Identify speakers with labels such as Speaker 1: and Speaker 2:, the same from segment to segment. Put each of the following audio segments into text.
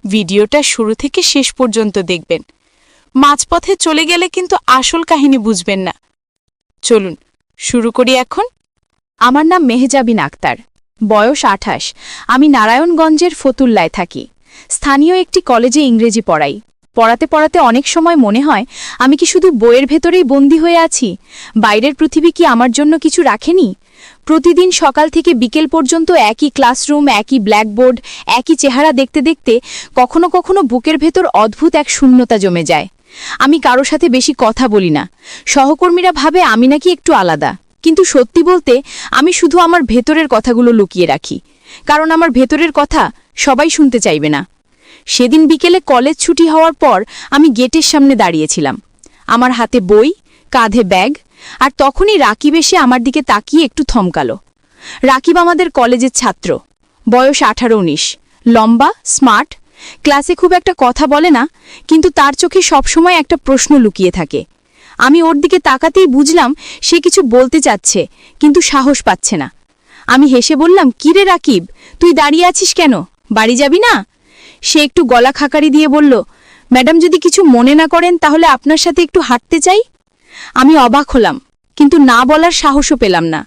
Speaker 1: ভিডিওটা শুরু থেকে শেষ পর্যন্ত দেখবেন। মাঝপথে চলে গেলে কিন্তু আসল কাহিনী বুঝবেন না। চলুন শুরু করি এখন।
Speaker 2: আমার নাম মেহজাবিন আক্তার, বয়স 28। আমি নারায়ণগঞ্জের ফতুল্লায় থাকি। স্থানীয় একটি কলেজে ইংরেজি পড়াই। পড়াতে পড়াতে অনেক সময় মনে হয় আমি কি শুধু বইয়ের ভেতরেই বন্দী হয়ে আছি, বাইরের পৃথিবী কি আমার জন্য কিছু রাখেনি। প্রতিদিন সকাল থেকে বিকেল পর্যন্ত একই ক্লাসরুম, একই ব্ল্যাকবোর্ড, একই চেহারা দেখতে দেখতে কখনো কখনো বুকের ভেতর অদ্ভুত এক শূন্যতা জমে যায়। আমি কারো সাথে বেশি কথা বলি না। সহকর্মীরা ভাবে আমি নাকি একটু আলাদা, কিন্তু সত্যি বলতে আমি শুধু আমার ভেতরের কথাগুলো লুকিয়ে রাখি, কারণ আমার ভেতরের কথা সবাই শুনতে চাইবে না। সেদিন বিকেলে কলেজ ছুটি হওয়ার পর আমি গেটের সামনে দাঁড়িয়েছিলাম, আমার হাতে বই, কাঁধে ব্যাগ, আর তখনই রাকিব এসে আমার দিকে তাকিয়ে একটু থমকালো। রাকিব আমাদের কলেজের ছাত্র, বয়স 18-19, লম্বা, স্মার্ট, ক্লাসে খুব একটা কথা বলে না, কিন্তু তার চোখে সবসময় একটা প্রশ্ন লুকিয়ে থাকে। আমি ওর দিকে তাকাতেই বুঝলাম সে কিছু বলতে চাচ্ছে, কিন্তু সাহস পাচ্ছে না। আমি হেসে বললাম, কিরে রাকিব, তুই দাঁড়িয়ে আছিস কেন, বাড়ি যাবি না? সে একটু গলা খাকারি দিয়ে বলল, ম্যাডাম যদি কিছু মনে না করেন তাহলে আপনার সাথে একটু হাঁটতে চাই। আমি অবাক হলাম, কিন্তু না বলার সাহসও পেলাম না,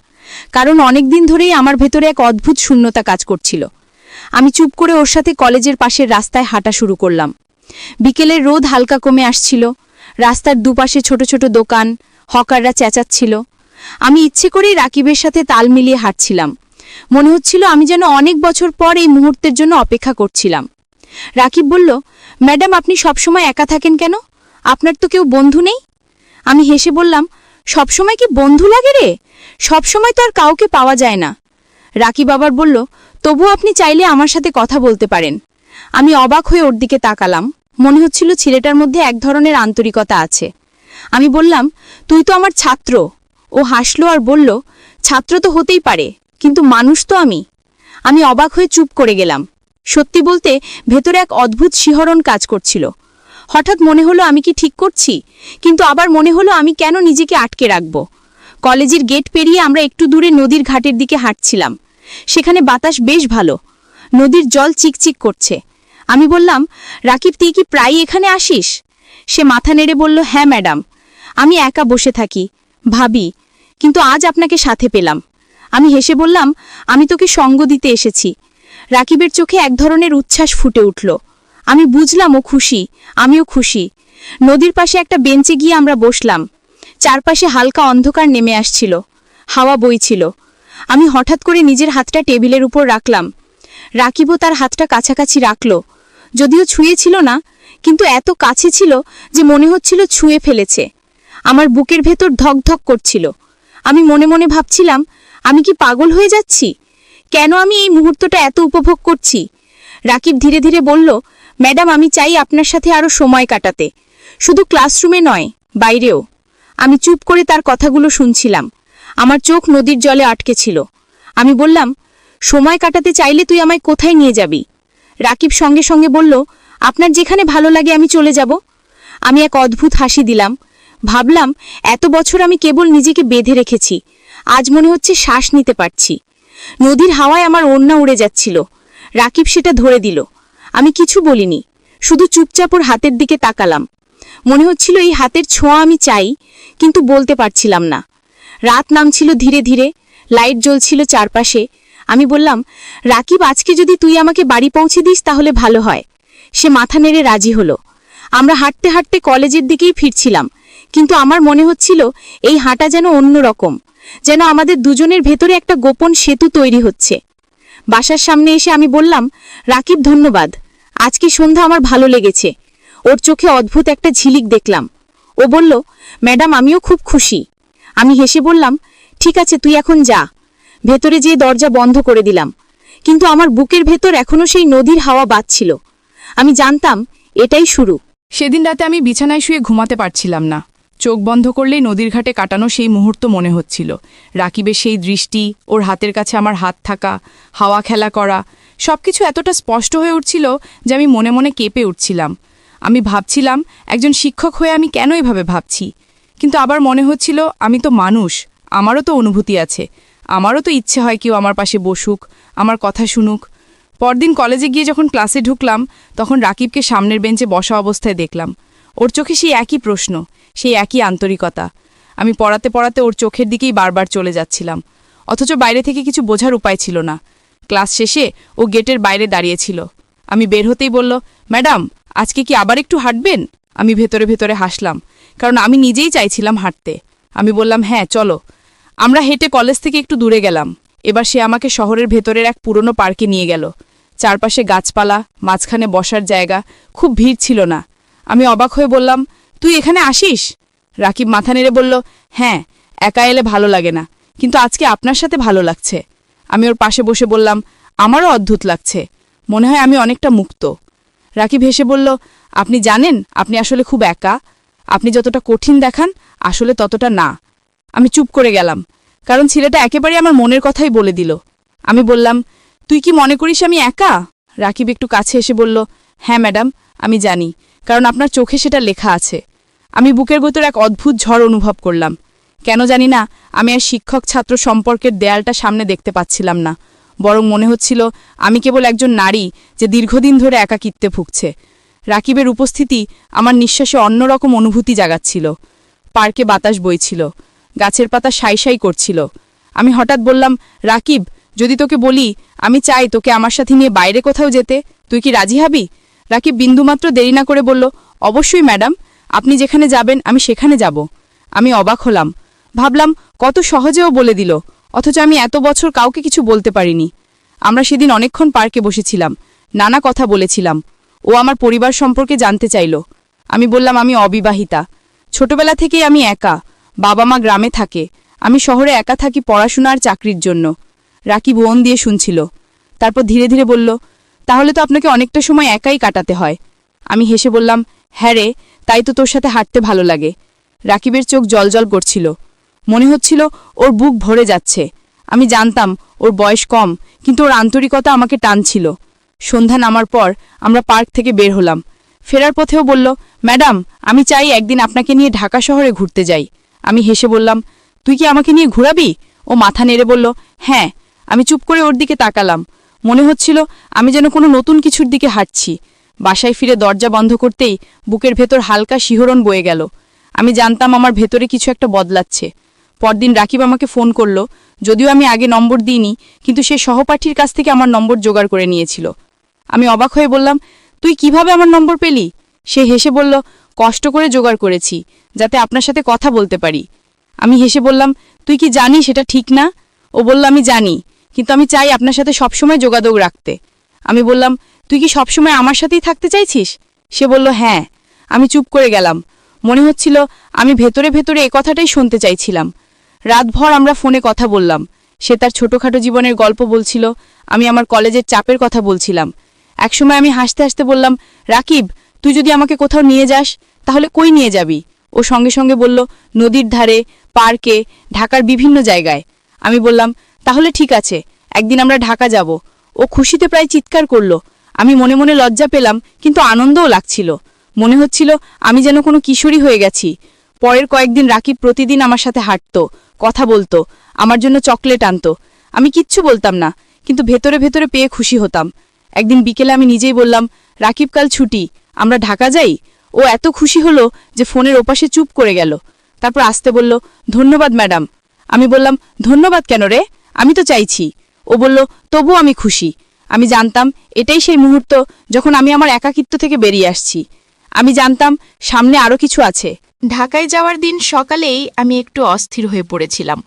Speaker 2: কারণ অনেক দিন ধরেই আমার ভেতরে এক অদ্ভুত শূন্যতা কাজ করছিল। আমি চুপ করে ওর সাথে কলেজের পাশের রাস্তায় হাঁটা শুরু করলাম। বিকেলের রোদ হালকা কমে আসছিল, রাস্তার দুপাশে ছোট ছোট দোকান, হকাররা চেঁচাচ্ছিল। আমি ইচ্ছে করেই রাকিবের সাথে তাল মিলিয়ে হাঁটছিলাম। মনে হচ্ছিল আমি যেন অনেক বছর পর এই মুহূর্তের জন্য অপেক্ষা করছিলাম। রাকিব বলল, ম্যাডাম আপনি সবসময় একা থাকেন কেন, আপনার তো কেউ বন্ধু নেই? আমি হেসে বললাম, সবসময় কি বন্ধু লাগে রে, সবসময় তো আর কাউকে পাওয়া যায় না। রাকিব আবার বলল, তবু আপনি চাইলে আমার সাথে কথা বলতে পারেন। আমি অবাক হয়ে ওর দিকে তাকালাম, মনে হচ্ছিল ছেলেটার মধ্যে এক ধরনের আন্তরিকতা আছে। আমি বললাম, তুই তো আমার ছাত্র। ও হাসল আর বলল, ছাত্র তো হতেই পারে, কিন্তু মানুষ তো আমি। আমি অবাক হয়ে চুপ করে গেলাম। সত্যি বলতে ভেতরে এক অদ্ভুত শিহরণ কাজ করছিল। হঠাৎ মনে হলো আমি কি ঠিক করছি, কিন্তু আবার মনে হলো আমি কেন নিজেকে আটকে রাখব। কলেজের গেট পেরিয়ে আমরা একটু দূরে নদীর ঘাটের দিকে হাঁটছিলাম। সেখানে বাতাস বেশ ভালো, নদীর জল চিকচিক করছে। আমি বললাম, রাকিব তুই কি প্রায়ই এখানে আসিস? সে মাথা নেড়ে বলল, হ্যাঁ ম্যাডাম, আমি একা বসে থাকি, ভাবি, কিন্তু আজ আপনাকে সাথে পেলাম। আমি হেসে বললাম, আমি তোকে সঙ্গ দিতে এসেছি। রাকিবের চোখে এক ধরনের উচ্ছ্বাস ফুটে উঠল। আমি বুঝলাম ও খুশি, আমিও খুশি। নদীর পাশে একটা বেঞ্চে গিয়ে আমরা বসলাম। চারপাশে হালকা অন্ধকার নেমে আসছিল, হাওয়া বইছিল। আমি হঠাৎ করে নিজের হাতটা টেবিলের উপর রাখলাম। রাকিবও তার হাতটা কাছাকাছি রাখল, যদিও ছুঁয়েছিল না, কিন্তু এত কাছে ছিল যে মনে হচ্ছিল ছুঁয়ে ফেলেছে। আমার বুকের ভেতর ধকধক করছিল। আমি মনে মনে ভাবছিলাম, আমি কি পাগল হয়ে যাচ্ছি? কেন আমি এই মুহূর্তটা এত উপভোগ করছি? রাকিব ধীরে ধীরে বলল, ম্যাডাম আমি চাই আপনার সাথে আরও সময় কাটাতে, শুধু ক্লাসরুমে নয়, বাইরেও। আমি চুপ করে তার কথাগুলো শুনছিলাম। আমার চোখ নদীর জলে আটকে ছিল। আমি বললাম, সময় কাটাতে চাইলে তুই আমায় কোথায় নিয়ে যাবি? রাকিব সঙ্গে সঙ্গে বলল, আপনার যেখানে ভালো লাগে আমি চলে যাব। আমি এক অদ্ভুত হাসি দিলাম। ভাবলাম, এত বছর আমি কেবল নিজেকে বেঁধে রেখেছি, আজ মনে হচ্ছে শ্বাস নিতে পারছি। নদীর হাওয়ায় আমার ওড়না উড়ে যাচ্ছিল। রাকিব সেটা ধরে দিল। আমি কিছু বলিনি, শুধু চুপচাপ ওর হাতের দিকে তাকালাম। মনে হচ্ছিল এই হাতের ছোঁয়া আমি চাই, কিন্তু বলতে পারছিলাম না। রাত নামছিল ধীরে ধীরে, লাইট জ্বলছিল চারপাশে। আমি বললাম, রাকিব আজকে যদি তুই আমাকে বাড়ি পৌঁছে দিস তাহলে ভালো হয়। সে মাথা নেড়ে রাজি হলো। আমরা হাঁটতে হাঁটতে কলেজের দিকেই ফিরছিলাম, কিন্তু আমার মনে হচ্ছিল এই হাঁটা যেন অন্যরকম, যেন আমাদের দুজনের ভেতরে একটা গোপন সেতু তৈরি হচ্ছে। বাসার সামনে এসে আমি বললাম, রাকিব ধন্যবাদ, আজকে সন্ধ্যা আমার ভালো লেগেছে। ওর চোখে অদ্ভুত একটা ঝিলিক দেখলাম। ও বলল, ম্যাডাম আমিও খুব খুশি। আমি হেসে বললাম, ঠিক আছে তুই এখন যা। ভেতরে যেয়ে দরজা বন্ধ করে দিলাম, কিন্তু আমার বুকের ভেতর এখনো সেই নদীর হাওয়া বাজছিল। আমি জানতাম এটাই শুরু।
Speaker 1: সেদিন রাতে আমি বিছানায় শুয়ে ঘুমাতে পারছিলাম না। চোখ বন্ধ করলেই নদীর ঘাটে কাটানো সেই মুহূর্ত মনে হচ্ছিল। রাকিবের সেই দৃষ্টি, ওর হাতের কাছে আমার হাত থাকা, হাওয়া খেলা করা, সবকিছু এতটা স্পষ্ট হয়ে উঠছিল যে আমি মনে মনে কেঁপে উঠছিলাম। আমি ভাবছিলাম, একজন শিক্ষক হয়ে আমি কেন এভাবে ভাবছি? কিন্তু আবার মনে হচ্ছিল, আমি তো মানুষ, আমারও তো অনুভূতি আছে, আমারও তো ইচ্ছে হয় কেউ আমার পাশে বসুক, আমার কথা শুনুক। পরদিন কলেজে গিয়ে যখন ক্লাসে ঢুকলাম তখন রাকিবকে সামনের বেঞ্চে বসা অবস্থায় দেখলাম। ওর চোখে সেই একই প্রশ্ন, সেই একই আন্তরিকতা। আমি পড়াতে পড়াতে ওর চোখের দিকেই বারবার চলে যাচ্ছিলাম, অথচ বাইরে থেকে কিছু বোঝার উপায় ছিল না। ক্লাস শেষে ও গেটের বাইরে দাঁড়িয়েছিল। আমি বের হতেই বলল, ম্যাডাম, আজকে কি আবার একটু হাঁটবেন? আমি ভেতরে ভেতরে হাসলাম, কারণ আমি নিজেই চাইছিলাম হাঁটতে। আমি বললাম, হ্যাঁ চলো। আমরা হেঁটে কলেজ থেকে একটু দূরে গেলাম। এবার সে আমাকে শহরের ভেতরের এক পুরনো পার্কে নিয়ে গেল। চারপাশে গাছপালা, মাঝখানে বসার জায়গা, খুব ভিড় ছিল না। আমি অবাক হয়ে বললাম, তুই এখানে আসিস? রাকিব মাথা নেড়ে বলল, হ্যাঁ, একা এলে ভালো লাগে না, কিন্তু আজকে আপনার সাথে ভালো লাগছে। আমি ওর পাশে বসে বললাম, আমারও অদ্ভুত লাগছে, মনে হয় আমি অনেকটা মুক্ত। রাকিব হেসে বলল, আপনি জানেন আপনি আসলে খুব একা। আপনি যতটা কঠিন দেখান আসলে ততটা না। আমি চুপ করে গেলাম, কারণ ছেলেটা একেবারে আমার মনের কথাই বলে দিল। আমি বললাম, তুই কি মনে করিস আমি একা? রাকিব একটু কাছে এসে বলল, হ্যাঁ ম্যাডাম, আমি জানি, কারণ আপনার চোখে সেটা লেখা আছে। আমি বুকের ভেতর এক অদ্ভুত ঝড় অনুভব করলাম। কেন জানি না, আমি আর শিক্ষক ছাত্র সম্পর্কের দেয়ালটা সামনে দেখতে পাচ্ছিলাম না, বরং মনে হচ্ছিল আমি কেবল একজন নারী যে দীর্ঘদিন ধরে একাকিত্বে ভুগছে। রাকিবের উপস্থিতি আমার নিঃশ্বাসে অন্যরকম অনুভূতি জাগাচ্ছিল। পার্কে বাতাস বইছিল, গাছের পাতা সাই সাই করছিল। আমি হঠাৎ বললাম, রাকিব, যদি তোকে বলি আমি চাই তোকে আমার সাথে নিয়ে বাইরে কোথাও যেতে, তুই কি রাজি হবি? রাকিব বিন্দুমাত্র দেরি না করে বলল, অবশ্যই ম্যাডাম, আপনি যেখানে যাবেন আমি সেখানে যাব। আমি অবাক হলাম, ভাবলাম কত সহজেও বলে দিল, অথচ আমি এত বছর কাউকে কিছু বলতে পারিনি। আমরা সেদিন অনেকক্ষণ পার্কে বসেছিলাম, নানা কথা বলেছিলাম। ও আমার পরিবার সম্পর্কে জানতে চাইল। আমি বললাম, আমি অবিবাহিতা, ছোটবেলা থেকেই আমি একা, বাবা মা গ্রামে থাকে, আমি শহরে একা থাকি পড়াশোনা আর চাকরির জন্য। রাকিব মন দিয়ে শুনছিল, তারপর ধীরে ধীরে বলল, তাহলে তো আপনাকে অনেকটা সময় একাই কাটাতে হয়। আমি হেসে বললাম, হ্যাঁ রে, তাই তো তোর সাথে হাঁটতে ভালো লাগে। রাকিবের চোখ জলজল করছিল, মনে হচ্ছিল ওর বুক ভরে যাচ্ছে। আমি জানতাম ওর বয়স কম, কিন্তু ওর আন্তরিকতা আমাকে টানছিল। সন্ধ্যা নামার পর আমরা পার্ক থেকে বের হলাম। ফেরার পথেও বলল, ম্যাডাম, আমি চাই একদিন আপনাকে নিয়ে ঢাকা শহরে ঘুরতে যাই। আমি হেসে বললাম, তুই কি আমাকে নিয়ে ঘুরাবি? ও মাথা নেড়ে বলল, হ্যাঁ। আমি চুপ করে ওর দিকে তাকালাম। মনে হচ্ছিল আমি যেন কোনো নতুন কিছুর দিকে হাঁটছি। বাসায় ফিরে দরজা বন্ধ করতেই বুকের ভেতর হালকা শিহরণ বয়ে গেল। আমি জানতাম আমার ভেতরে কিছু একটা বদলাচ্ছে। পরদিন রাকিব আমাকে ফোন করল, যদিও আমি আগে নম্বর দিইনি, কিন্তু সে সহপাঠীর কাছ থেকে আমার নম্বর জোগাড় করে নিয়েছিল। আমি অবাক হয়ে বললাম, তুই কিভাবে আমার নম্বর পেলি? সে হেসে বলল, কষ্ট করে জোগাড় করেছি, যাতে আপনার সাথে কথা বলতে পারি। আমি হেসে বললাম, তুই কি জানিস এটা ঠিক না? ও বলল, আমি জানি, কিন্তু আমি চাই আপনার সাথে সবসময় যোগাযোগ রাখতে। আমি বললাম, তুই কি সবসময় আমার সাথেই থাকতে চাইছিস? সে বলল, হ্যাঁ। আমি চুপ করে গেলাম, মনে হচ্ছিল আমি ভেতরে ভেতরে এ কথাটাই শুনতে চাইছিলাম। রাতভর আমরা ফোনে কথা বললাম। সে তার ছোটখাটো জীবনের গল্প বলছিল, আমি আমার কলেজের চাপের কথা বলছিলাম। একসময় আমি হাসতে হাসতে বললাম, রাকিব, তুই যদি আমাকে কোথাও নিয়ে যাস, তাহলে কই নিয়ে যাবি? ও সঙ্গে সঙ্গে বলল, নদীর ধারে, পার্কে, ঢাকার বিভিন্ন জায়গায়। আমি বললাম, তাহলে ঠিক আছে, একদিন আমরা ঢাকা যাব। ও খুশিতে প্রায় চিৎকার করল। আমি মনে মনে লজ্জা পেলাম, কিন্তু আনন্দও লাগছিল। মনে হচ্ছিল আমি যেন কোনো কিশোরী হয়ে গেছি। পরের কয়েকদিন রাকিব প্রতিদিন আমার সাথে হাঁটত, কথা বলতো, আমার জন্য চকলেট আনত। আমি কিচ্ছু বলতাম না, কিন্তু ভেতরে ভেতরে পেয়ে খুশি হতাম। একদিন বিকেলে আমি নিজেই বললাম, রাকিব, কাল ছুটি, আমরা ঢাকা যাই। ও এত খুশি হলো যে ফোনের ওপাশে চুপ করে গেল। তারপর আসতে বলল, ধন্যবাদ ম্যাডাম। আমি বললাম, ধন্যবাদ কেন রে? আমি তো চাইছি। ও বলল, তবু আমি খুশি। আমি জানতাম এটাই সেই মুহূর্ত যখন আমি আমার একাকিত্ব থেকে বেরিয়ে আসছি। আমি জানতাম সামনে আরও কিছু আছে।
Speaker 3: ঢাকায় যাওয়ার দিন সকালেই আমি একটু অস্থির হয়ে পড়েছিলাম।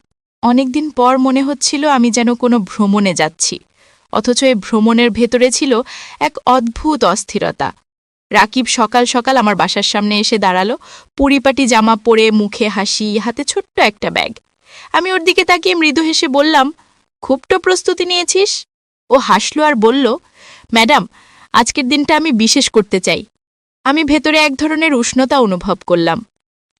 Speaker 3: অনেকদিন পর মনে হচ্ছিল আমি যেন কোনো ভ্রমণে যাচ্ছি, অথচ এই ভ্রমণের ভেতরে ছিল এক অদ্ভুত অস্থিরতা। রাকিব সকাল সকাল আমার বাসার সামনে এসে দাঁড়ালো, পরিপাটি জামা পরে, মুখে হাসি, হাতে ছোট্ট একটা ব্যাগ। আমি ওর দিকে তাকিয়ে মৃদু হেসে বললাম, খুব তো প্রস্তুতি নিয়েছিস? ও হাসল আর বলল, ম্যাডাম, আজকের দিনটা আমি বিশেষ করতে চাই। আমি ভেতরে এক ধরনের উষ্ণতা অনুভব করলাম।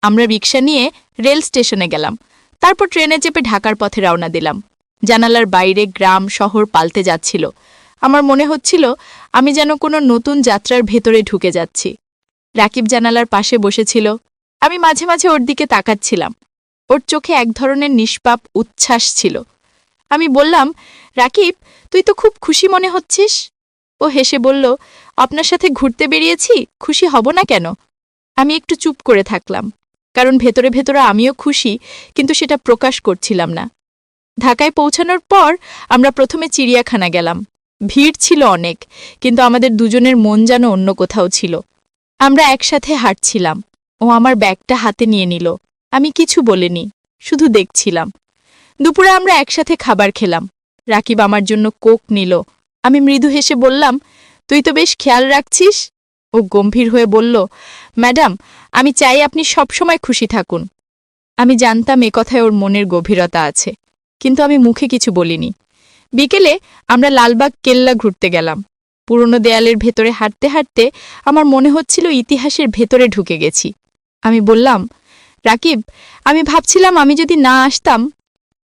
Speaker 3: আমরা রিকশা নিয়ে রেল স্টেশনে গেলাম, তারপর ট্রেনে চেপে ঢাকার পথে রওনা দিলাম। জানালার বাইরে গ্রাম শহর পাল্টে যাচ্ছিল। আমার মনে হচ্ছিল আমি যেন কোনো নতুন যাত্রার ভেতরে ঢুকে যাচ্ছি। রাকিব জানালার পাশে বসেছিল। আমি মাঝে মাঝে ওর দিকে তাকাচ্ছিলাম। ওর চোখে এক ধরনের নিষ্পাপ উচ্ছ্বাস ছিল। আমি বললাম, রাকিব, তুই তো খুব খুশি মনে হচ্ছিস। ও হেসে বলল, আপনার সাথে ঘুরতে বেরিয়েছি, খুশি হব না কেন? আমি একটু চুপ করে থাকলাম, কারণ ভেতরে ভেতরে আমিও খুশি, কিন্তু সেটা প্রকাশ করছিলাম না। ঢাকায় পৌঁছানোর পর আমরা প্রথমে চিড়িয়াখানা গেলাম। ভিড় ছিল অনেক, কিন্তু আমাদের দুজনের মন যেন অন্য কোথাও ছিল। আমরা একসাথে হাঁটছিলাম, ও আমার ব্যাগটা হাতে নিয়ে নিল। আমি কিছু বলিনি, শুধু দেখছিলাম। দুপুরে আমরা একসাথে খাবার খেলাম। রাকিব আমার জন্য কোক নিল। আমি মৃদু হেসে বললাম, তুই তো বেশ খেয়াল রাখছিস। ও গম্ভীর হয়ে বলল, ম্যাডাম, আমি চাই আপনি সবসময় খুশি থাকুন। আমি জানতাম এ কথায় ওর মনের গভীরতা আছে, কিন্তু আমি মুখে কিছু বলিনি। বিকেলে আমরা লালবাগ কেল্লা ঘুরতে গেলাম। পুরনো দেয়ালের ভেতরে হাঁটতে হাঁটতে আমার মনে হচ্ছিল ইতিহাসের ভেতরে ঢুকে গেছি। আমি বললাম, রাকিব, আমি ভাবছিলাম আমি যদি না আসতাম,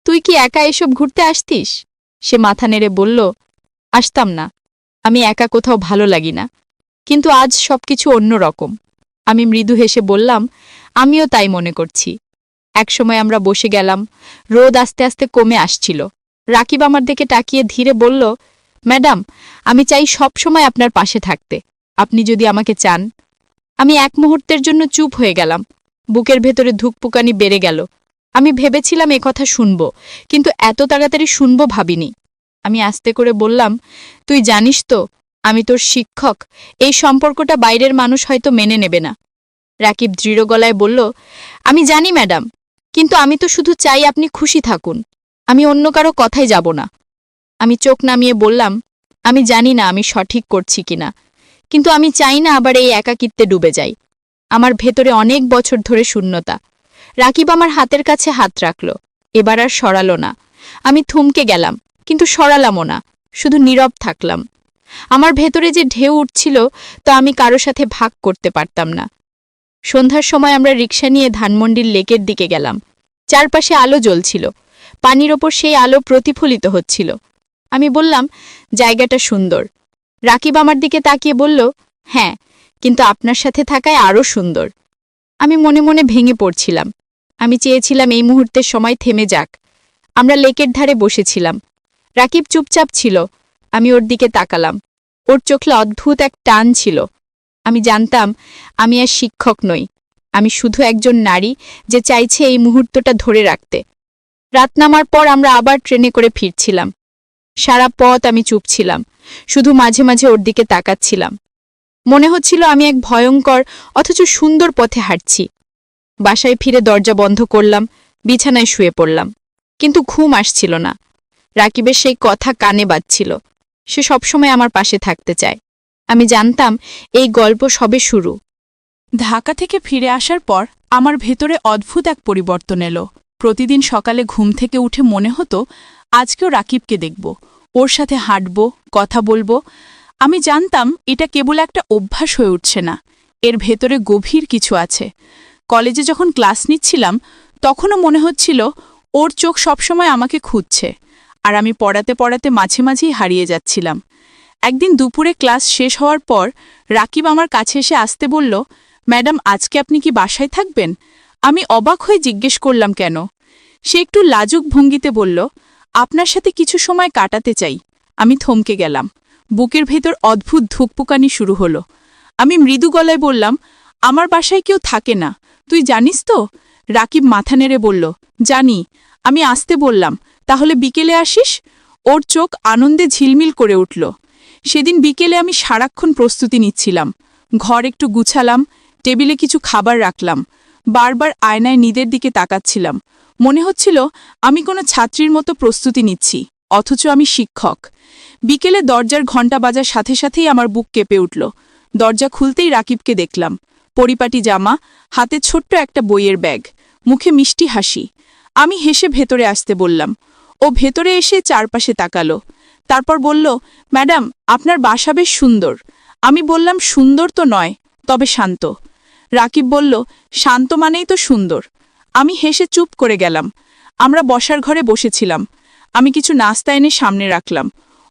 Speaker 3: তুই কি একা এসব ঘুরতে আসতিস? সে মাথা নেড়ে বলল, আসতাম না। আমি একা কোথাও ভালো লাগি না। কিন্তু আজ সবকিছু অন্য রকম। আমি মৃদু হেসে বললাম, আমিও তাই মনে করছি। একসময় আমরা বসে গেলাম। রোদ আস্তে আস্তে কমে আসছিল। রাকিব আমার দিকে তাকিয়ে ধীরে বলল, ম্যাডাম, আমি চাই সব সময় আপনার পাশে থাকতে, আপনি যদি আমাকে চান। আমি এক মুহূর্তের জন্য চুপ হয়ে গেলাম। বুকের ভেতরে ধুকপুকানি বেড়ে গেল। আমি ভেবেছিলাম এ কথা শুনব, কিন্তু এত তাড়াতাড়ি শুনব ভাবিনি। আমি আস্তে করে বললাম, তুই জানিস তো, আমি তোর শিক্ষক। এই সম্পর্কটা বাইরের মানুষ হয়তো মেনে নেবে না। রাকিব দৃঢ় গলায় বলল, আমি জানি ম্যাডাম, কিন্তু আমি তো শুধু চাই আপনি খুশি থাকুন। আমি অন্য কারো কথাই যাব না। আমি চোখ নামিয়ে বললাম, আমি জানি না আমি সঠিক করছি কিনা, কিন্তু আমি চাই না আবার এই একাকিত্বে ডুবে যাই। আমার ভেতরে অনেক বছর ধরে শূন্যতা। রাকিব আমার হাতের কাছে হাত রাখল। এবার আর সরালো না। আমি থমকে গেলাম, কিন্তু সরালামও না, শুধু নীরব থাকলাম। আমার ভেতরে যে ঢেউ উঠছিল তা আমি কারো সাথে ভাগ করতে পারতাম না। সন্ধ্যার সময় আমরা রিকশা নিয়ে ধানমন্ডির লেকের দিকে গেলাম। চারপাশে আলো জ্বলছিল, পানির ওপর সেই আলো প্রতিফলিত হচ্ছিল। আমি বললাম, জায়গাটা সুন্দর। রাকিব আমার দিকে তাকিয়ে বলল, হ্যাঁ, কিন্তু আপনার সাথে থাকায় আরও সুন্দর। আমি মনে মনে ভেঙে পড়ছিলাম। আমি চেয়েছিলাম এই মুহূর্তের সময় থেমে যাক। আমরা লেকের ধারে বসেছিলাম। রাকিব চুপচাপ ছিল। আমি ওর দিকে তাকালাম। ওর চোখে অদ্ভুত এক টান ছিল। আমি জানতাম আমি আর শিক্ষক নই, আমি শুধু একজন নারী যে চাইছে এই মুহূর্তটা ধরে রাখতে। রাত নামার পর আমরা আবার ট্রেনে করে ফিরছিলাম। সারা পথ আমি চুপ ছিলাম, শুধু মাঝে মাঝে ওর দিকে তাকাচ্ছিলাম। মনে হচ্ছিল আমি এক ভয়ঙ্কর অথচ সুন্দর পথে হাঁটছি। বাসায় ফিরে দরজা বন্ধ করলাম, বিছানায় শুয়ে পড়লাম, কিন্তু ঘুম আসছিল না। রাকিবের সেই কথা কানে বাজছিল। সে সবসময় আমার পাশে থাকতে চায়। আমি জানতাম এই গল্প সবে শুরু।
Speaker 1: ঢাকা থেকে ফিরে আসার পর আমার ভেতরে অদ্ভুত এক পরিবর্তন এলো। প্রতিদিন সকালে ঘুম থেকে উঠে মনে হতো আজকেও রাকিবকে দেখব, ওর সাথে হাঁটব, কথা বলবো। আমি জানতাম এটা কেবল একটা অভ্যাস হয়ে উঠছে না, এর ভেতরে গভীর কিছু আছে। কলেজে যখন ক্লাস নিচ্ছিলাম তখনও মনে হচ্ছিল ওর চোখ সবসময় আমাকে খুঁজছে, আর আমি পড়াতে পড়াতে মাঝে মাঝেই হারিয়ে যাচ্ছিলাম। একদিন দুপুরে ক্লাস শেষ হওয়ার পর রাকিব আমার কাছে এসে আসতে বলল, ম্যাডাম, আজকে আপনি কি বাসায় থাকবেন? আমি অবাক হয়ে জিজ্ঞেস করলাম, কেন? সে একটু লাজুক ভঙ্গিতে বলল, আপনার সাথে কিছু সময় কাটাতে চাই। আমি থমকে গেলাম। বুকের ভেতর অদ্ভুত ধুকপুকানি শুরু হলো। আমি মৃদু গলায় বললাম, আমার বাসায় কেউ থাকে না, তুই জানিস তো? রাকিব মাথা নেড়ে বলল, জানি। আমি আসতে বললাম, তাহলে বিকেলে আসিস? ওর চোখ আনন্দে ঝিলমিল করে উঠল। সেদিন বিকেলে আমি সারাক্ষণ প্রস্তুতি নিচ্ছিলাম। ঘর একটু গুছালাম, টেবিলে কিছু খাবার রাখলাম, বারবার আয়নায় নিজের দিকে তাকাচ্ছিলাম। মনে হচ্ছিল আমি কোনো ছাত্রীর মতো প্রস্তুতি নিচ্ছি, অথচ আমি শিক্ষক। বিকেলে দরজার ঘণ্টা বাজার সাথে সাথেই আমার বুক কেঁপে উঠল। দরজা খুলতেই রাকিবকে দেখলাম। পরিপাটি জামা, হাতে ছোট্ট একটা বইয়ের ব্যাগ, মুখে মিষ্টি হাসি। আমি হেসে ভেতরে আসতে বললাম। ও ভেতরে এসে চারপাশে তাকালো। তারপর বলল, ম্যাডাম, আপনার বাসা বেশ সুন্দর। আমি বললাম, সুন্দর তো নয়, তবে শান্ত। রাকিব বলল, শান্ত মানেই তো সুন্দর। আমি হেসে চুপ করে গেলাম। আমরা বসার ঘরে বসেছিলাম। আমি কিছু নাস্তা এনে সামনে রাখলাম।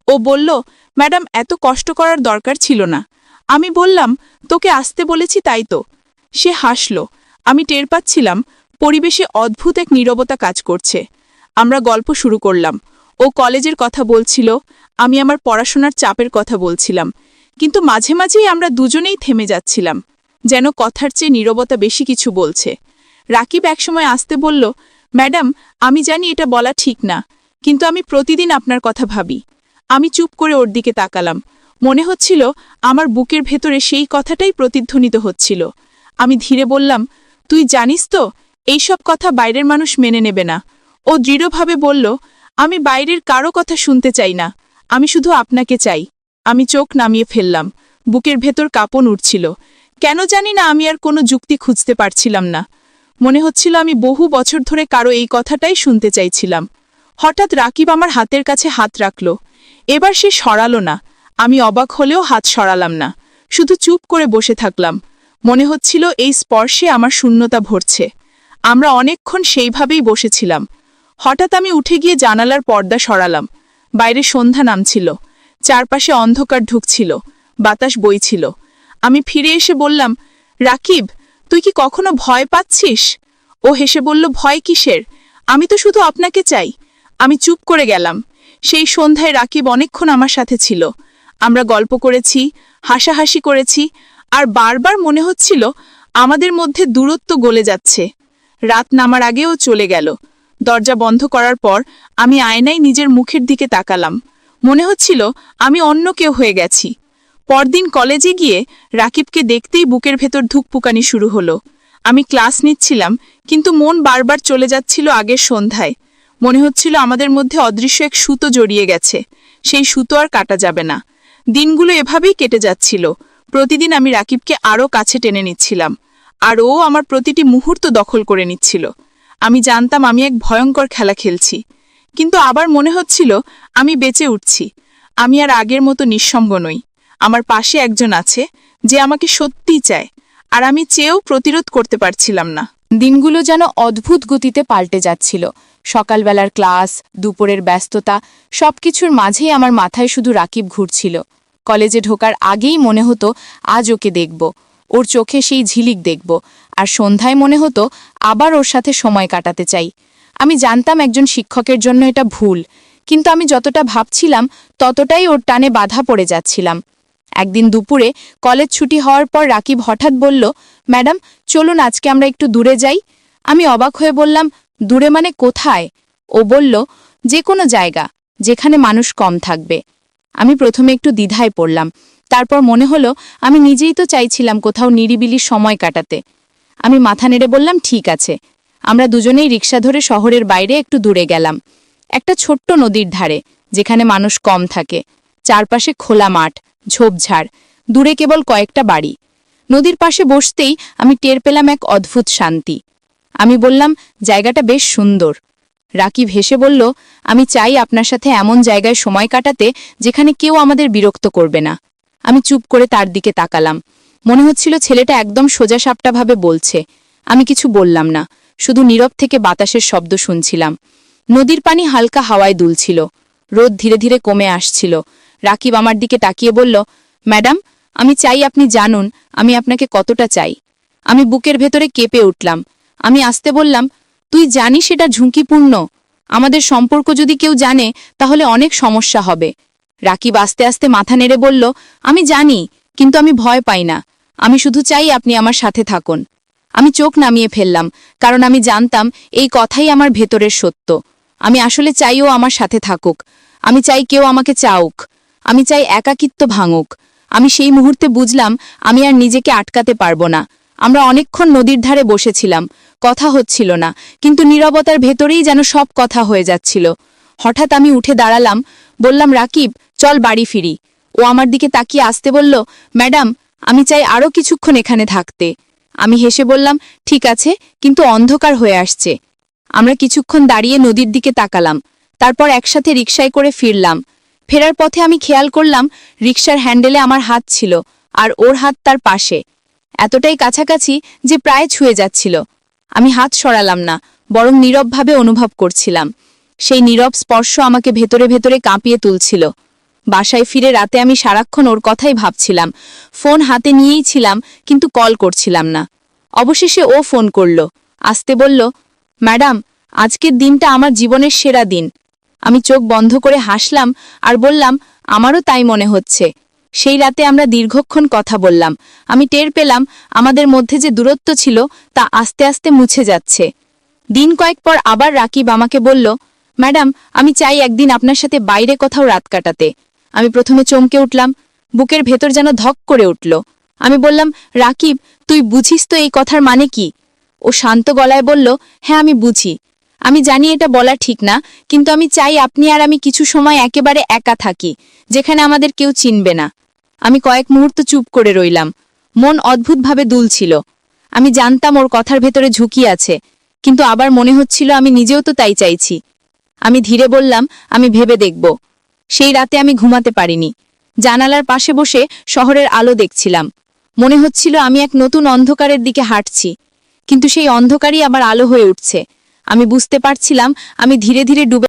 Speaker 1: ও বলল, ম্যাডাম, এত কষ্ট করার দরকার ছিল না। আমি বললাম, তোকে আসতে বলেছি তাই তো। সে হাসল। আমি টের পাচ্ছিলাম পরিবেশে অদ্ভুত এক নীরবতা কাজ করছে। আমরা গল্প শুরু করলাম।
Speaker 4: ও কলেজের কথা বলছিল, আমি আমার পড়াশোনার চাপের কথা বলছিলাম, কিন্তু মাঝে মাঝেই আমরা দুজনেই থেমে যাচ্ছিলাম, যেন কথার চেয়ে নীরবতা বেশি কিছু বলছে। রাকিব একসময় আসতে বলল, ম্যাডাম, আমি জানি এটা বলা ঠিক না, কিন্তু আমি প্রতিদিন আপনার কথা ভাবি। আমি চুপ করে ওর দিকে তাকালাম। মনে হচ্ছিল আমার বুকের ভেতরে সেই কথাটাই প্রতিধ্বনিত হচ্ছিল। আমি ধীরে বললাম, তুই জানিস তো, এইসব কথা বাইরের মানুষ মেনে নেবে না। ও দৃঢ়ভাবে বলল, আমি বাইরের কারো কথা শুনতে চাই না, আমি শুধু আপনাকে চাই। আমি চোখ নামিয়ে ফেললাম। বুকের ভেতর কাঁপন উঠছিল। কেন জানি না, আমি আর কোনো যুক্তি খুঁজতে পারছিলাম না। মনে হচ্ছিল আমি বহু বছর ধরে কারো এই কথাটাই শুনতে চাইছিলাম। হঠাৎ রাকিব আমার হাতের কাছে হাত রাখল। এবার সে সরালো না। আমি অবাক হলেও হাত সরালাম না, শুধু চুপ করে বসে থাকলাম। মনে হচ্ছিল এই স্পর্শে আমার শূন্যতা ভরছে। আমরা অনেকক্ষণ সেইভাবেই বসেছিলাম। হঠাৎ আমি উঠে গিয়ে জানালার পর্দা সরালাম। বাইরে সন্ধ্যা নামছিল, চারপাশে অন্ধকার ঢুকছিল, বাতাস বইছিল। আমি ফিরে এসে বললাম, রাকিব, তুই কি কখনো ভয় পাচ্ছিস? ও হেসে বলল, ভয় কিসের? আমি তো শুধু আপনাকে চাই। আমি চুপ করে গেলাম। সেই সন্ধ্যায় রাকিব অনেকক্ষণ আমার সাথে ছিল। আমরা গল্প করেছি, হাসাহাসি করেছি, আর বারবার মনে হচ্ছিল আমাদের মধ্যে দূরত্ব গলে যাচ্ছে। রাত নামার আগেও চলে গেল। দরজা বন্ধ করার পর আমি আয়নায় নিজের মুখের দিকে তাকালাম। মনে হচ্ছিল আমি অন্য কেউ হয়ে গেছি। পরদিন কলেজে গিয়ে রাকিবকে দেখতেই বুকের ভেতর ধুকপুকানি শুরু হলো। আমি ক্লাস নিচ্ছিলাম, কিন্তু মন বারবার চলে যাচ্ছিল আগের সন্ধ্যায়। মনে হচ্ছিল আমাদের মধ্যে অদৃশ্য এক সুতো জড়িয়ে গেছে, সেই সুতো আর কাটা যাবে না। দিনগুলো এভাবেই কেটে যাচ্ছিল। প্রতিদিন আমি রাকিবকে আরও কাছে টেনে নিচ্ছিলাম, আর ও আমার প্রতিটি মুহূর্ত দখল করে নিচ্ছিল। আমি জানতাম আমি এক ভয়ঙ্কর খেলা খেলছি, কিন্তু আবার মনে হচ্ছিল আমি বেঁচে উঠছি। আমি আর আগের মতো নিঃসঙ্গ নই। আমার পাশে একজন আছে যে আমাকে সত্যিই চায়, আর আমি চেয়েও প্রতিরোধ করতে পারছিলাম না।
Speaker 2: দিনগুলো যেন অদ্ভুত গতিতে পাল্টে যাচ্ছিল। সকালবেলার ক্লাস, দুপুরের ব্যস্ততা, সবকিছুর মাঝেই আমার মাথায় শুধু রাকিব ঘুরছিল। কলেজে ঢোকার আগেই মনে হতো আজ ওকে দেখব, ওর চোখে সেই ঝিলিক দেখব, আর সন্ধ্যায় মনে হতো আবার ওর সাথে সময় কাটাতে চাই। আমি জানতাম একজন শিক্ষকের জন্য এটা ভুল, কিন্তু আমি যতটা ভাবছিলাম ততটাই ওর টানে বাধা পড়ে যাচ্ছিলাম। একদিন দুপুরে কলেজ ছুটি হওয়ার পর রাকিব হঠাৎ বলল, ম্যাডাম, চলুন আজকে আমরা একটু দূরে যাই। আমি অবাক হয়ে বললাম, দূরে মানে কোথায়? ও বলল, যে কোনো জায়গা, যেখানে মানুষ কম থাকবে। আমি প্রথমে একটু দ্বিধায় পড়লাম, তারপর মনে হলো আমি নিজেই তো চাইছিলাম কোথাও নিরিবিলি সময় কাটাতে। আমি মাথা নেড়ে বললাম, ঠিক আছে। আমরা দুজনেই রিক্সা ধরে শহরের বাইরে একটু দূরে গেলাম, একটা ছোট্ট নদীর ধারে, যেখানে মানুষ কম থাকে। চারপাশে খোলা মাঠ, ঝোপঝাড়, দূরে কেবল কয়েকটা বাড়ি। নদীর পাশে বসতেই আমি টের পেলাম এক অদ্ভুত শান্তি। আমি বললাম, জায়গাটা বেশ সুন্দর। রাকিব হেসে বলল, আমি চাই আপনার সাথে এমন জায়গায় সময় কাটাতে যেখানে কেউ আমাদের বিরক্ত করবে না। আমি চুপ করে তার দিকে তাকালাম। মনে হচ্ছিল ছেলেটা একদম সোজাসাপটাভাবে বলছে। আমি কিছু বললাম না, শুধু নীরব থেকে বাতাসের শব্দ শুনছিলাম। নদীর পানি হালকা হাওয়ায় দুলছিল, রোদ ধীরে ধীরে কমে আসছিল। রাকিব আমার দিকে তাকিয়ে বলল, ম্যাডাম, আমি চাই আপনি জানুন আমি আপনাকে কতটা চাই। আমি বুকের ভেতরে কেঁপে উঠলাম। আমি আসতে বললাম, তুই জানিস এটা ঝুঁকিপূর্ণ। আমাদের সম্পর্ক যদি কেউ জানে তাহলে অনেক সমস্যা হবে। রাকিব আস্তে আস্তে মাথা নেড়ে বলল, আমি জানি, কিন্তু আমি ভয় পাই না। আমি শুধু চাই আপনি আমার সাথে থাকুন। আমি চোখ নামিয়ে ফেললাম, কারণ আমি জানতাম এই কথাই আমার ভেতরের সত্য। আমি আসলে চাইও আমার সাথে থাকুক। আমি চাই কেউ আমাকে চাউক। আমি চাই একাকিত্ব ভাঙুক। আমি সেই মুহূর্তে বুঝলাম আমি আর নিজেকে আটকাতে পারবো না। আমরা অনেকক্ষণ নদীর ধারে বসেছিলাম, কথা হচ্ছিল না, কিন্তু নীরবতার ভেতরেই যেন সব কথা হয়ে যাচ্ছিল। হঠাৎ আমি উঠে দাঁড়ালাম, বললাম, রাকিব, চল বাড়ি ফিরি। ও আমার দিকে তাকিয়ে আসতে বলল, ম্যাডাম, আমি চাই আরও কিছুক্ষণ এখানে থাকতে। আমি হেসে বললাম, ঠিক আছে, কিন্তু অন্ধকার হয়ে আসছে। আমরা কিছুক্ষণ দাঁড়িয়ে নদীর দিকে তাকালাম, তারপর একসাথে রিকশায় করে ফিরলাম। ফেরার পথে আমি খেয়াল করলাম রিকশার হ্যান্ডেলে আমার হাত ছিল, আর ওর হাত তার পাশে, এতটাই কাছাকাছি যে প্রায় ছুঁয়ে যাচ্ছিল। আমি হাত সরালাম না, বরং নীরবভাবে অনুভব করছিলাম। সেই নীরব স্পর্শ আমাকে ভেতরে ভেতরে কাঁপিয়ে তুলছিল। বাসায় ফিরে রাতে আমি সারাক্ষণ ওর কথাই ভাবছিলাম। ফোন হাতে নিয়েই ছিলাম, কিন্তু কল করছিলাম না। অবশেষে ও ফোন করল, আসতে বলল, ম্যাডাম, আজকের দিনটা আমার জীবনের সেরা দিন। আমি চোখ বন্ধ করে হাসলাম আর বললাম, আমারও তাই মনে হচ্ছে। সেই রাতে আমরা দীর্ঘক্ষণ কথা বললাম। আমি টের পেলাম আমাদের মধ্যে যে দূরত্ব ছিল তা আস্তে আস্তে মুছে যাচ্ছে। দিন কয়েক পর আবার রাকিব আমাকে বলল, ম্যাডাম, আমি চাই একদিন আপনার সাথে বাইরে কোথাও রাত কাটাতে। আমি প্রথমে চমকে উঠলাম, বুকের ভেতর যেন ধক করে উঠল। আমি বললাম, রাকিব, তুই বুঝিস তো এই কথার মানে কি? ও শান্ত গলায় বলল, হ্যাঁ আমি বুঝি। আমি জানি এটা বলা ঠিক না, কিন্তু আমি চাই আপনি আর আমি কিছু সময় একেবারে একা থাকি, যেখানে আমাদের কেউ চিনবে না। আমি কয়েক মুহূর্ত চুপ করে রইলাম। মন অদ্ভুতভাবে দুলছিল। আমি জানতাম ওর কথার ভেতরে ঝুঁকি আছে, কিন্তু আবার মনে হচ্ছিল আমি নিজেও তো তাই চাইছি। আমি ধীরে বললাম, আমি ভেবে দেখব। সেই রাতে আমি ঘুমাতে পারিনি। জানালার পাশে বসে শহরের আলো দেখছিলাম। মনে হচ্ছিল আমি এক নতুন অন্ধকারের দিকে হাঁটছি, কিন্তু সেই অন্ধকারই আবার আলো হয়ে উঠছে। আমি বুঝতে পারছিলাম আমি ধীরে ধীরে ডুবে